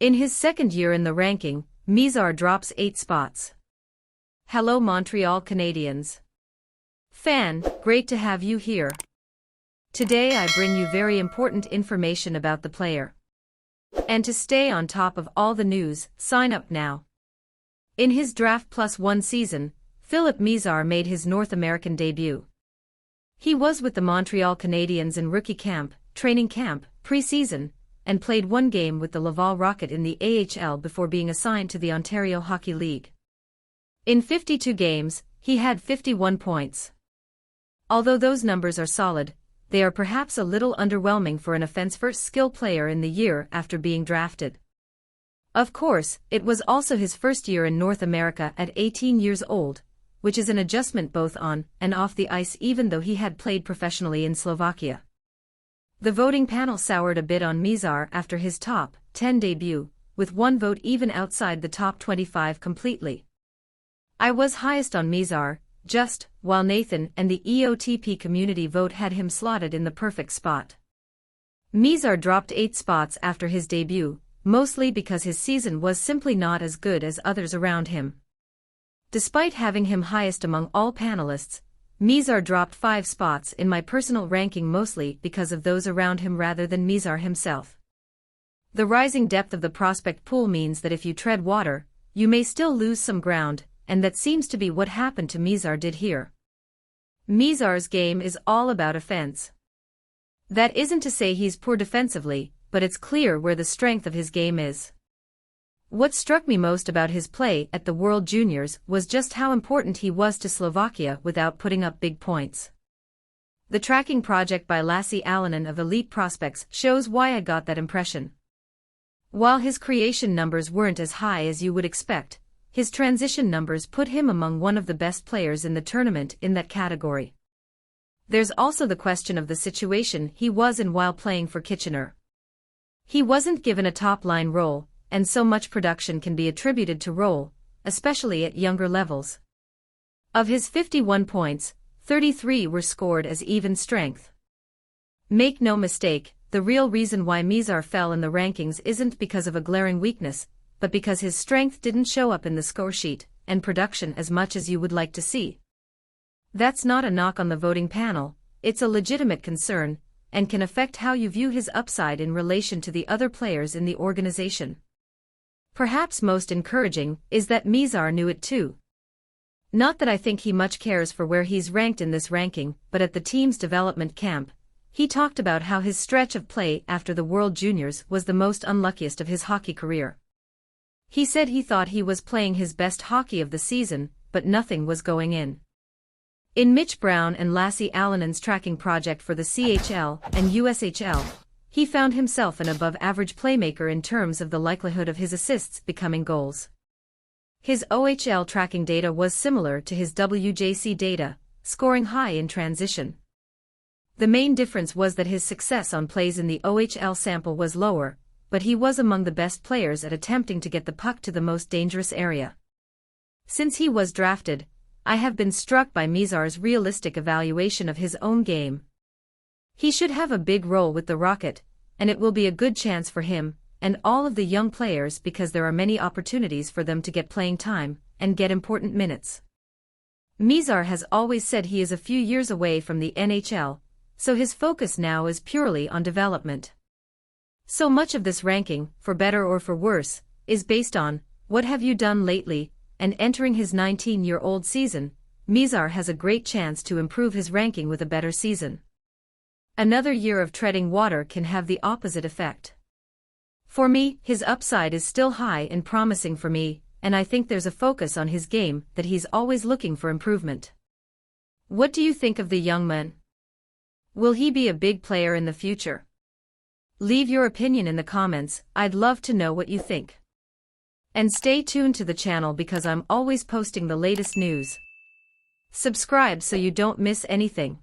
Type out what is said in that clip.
In his second year in the ranking, Mizar drops 8 spots. Hello Montreal Canadiens fan, great to have you here. Today I bring you very important information about the player. And to stay on top of all the news, sign up now. In his Draft Plus 1 season, Philippe Mizar made his North American debut. He was with the Montreal Canadiens in rookie camp, training camp, pre-season, and played 1 game with the Laval Rocket in the AHL before being assigned to the Ontario Hockey League. In 52 games, he had 51 points. Although those numbers are solid, they are perhaps a little underwhelming for an offense-first skill player in the year after being drafted. Of course, it was also his first year in North America at 18 years old, which is an adjustment both on and off the ice even though he had played professionally in Slovakia. The voting panel soured a bit on Mizar after his top 10 debut, with 1 vote even outside the top 25 completely. I was highest on Mizar, while Nathan and the EOTP community vote had him slotted in the perfect spot. Mizar dropped 8 spots after his debut, mostly because his season was simply not as good as others around him. Despite having him highest among all panelists, Mizar dropped 5 spots in my personal ranking mostly because of those around him rather than Mizar himself. The rising depth of the prospect pool means that if you tread water, you may still lose some ground, and that seems to be what happened to Mizar did here. Mizar's game is all about offense. That isn't to say he's poor defensively, but it's clear where the strength of his game is. What struck me most about his play at the World Juniors was just how important he was to Slovakia without putting up big points. The tracking project by Lassie Allonen of Elite Prospects shows why I got that impression. While his creation numbers weren't as high as you would expect, his transition numbers put him among one of the best players in the tournament in that category. There's also the question of the situation he was in while playing for Kitchener. He wasn't given a top-line role, and so much production can be attributed to role, especially at younger levels. Of his 51 points, 33 were scored as even strength. Make no mistake, the real reason why Mizar fell in the rankings isn't because of a glaring weakness, but because his strength didn't show up in the score sheet and production as much as you would like to see. That's not a knock on the voting panel, it's a legitimate concern, and can affect how you view his upside in relation to the other players in the organization. Perhaps most encouraging is that Mizar knew it too. Not that I think he much cares for where he's ranked in this ranking, but at the team's development camp, he talked about how his stretch of play after the World Juniors was the most unluckiest of his hockey career. He said he thought he was playing his best hockey of the season, but nothing was going in. In Mitch Brown and Lassie Allonen's tracking project for the CHL and USHL, he found himself an above-average playmaker in terms of the likelihood of his assists becoming goals. His OHL tracking data was similar to his WJC data, scoring high in transition. The main difference was that his success on plays in the OHL sample was lower, but he was among the best players at attempting to get the puck to the most dangerous area. Since he was drafted, I have been struck by Mizar's realistic evaluation of his own game. He should have a big role with the Rocket, and it will be a good chance for him and all of the young players because there are many opportunities for them to get playing time and get important minutes. Mizar has always said he is a few years away from the NHL, so his focus now is purely on development. So much of this ranking, for better or for worse, is based on, what have you done lately, and entering his 19-year-old season, Mizar has a great chance to improve his ranking with a better season. Another year of treading water can have the opposite effect. For me, his upside is still high and promising for me, and I think there's a focus on his game that he's always looking for improvement. What do you think of the young man? Will he be a big player in the future? Leave your opinion in the comments, I'd love to know what you think. And stay tuned to the channel because I'm always posting the latest news. Subscribe so you don't miss anything.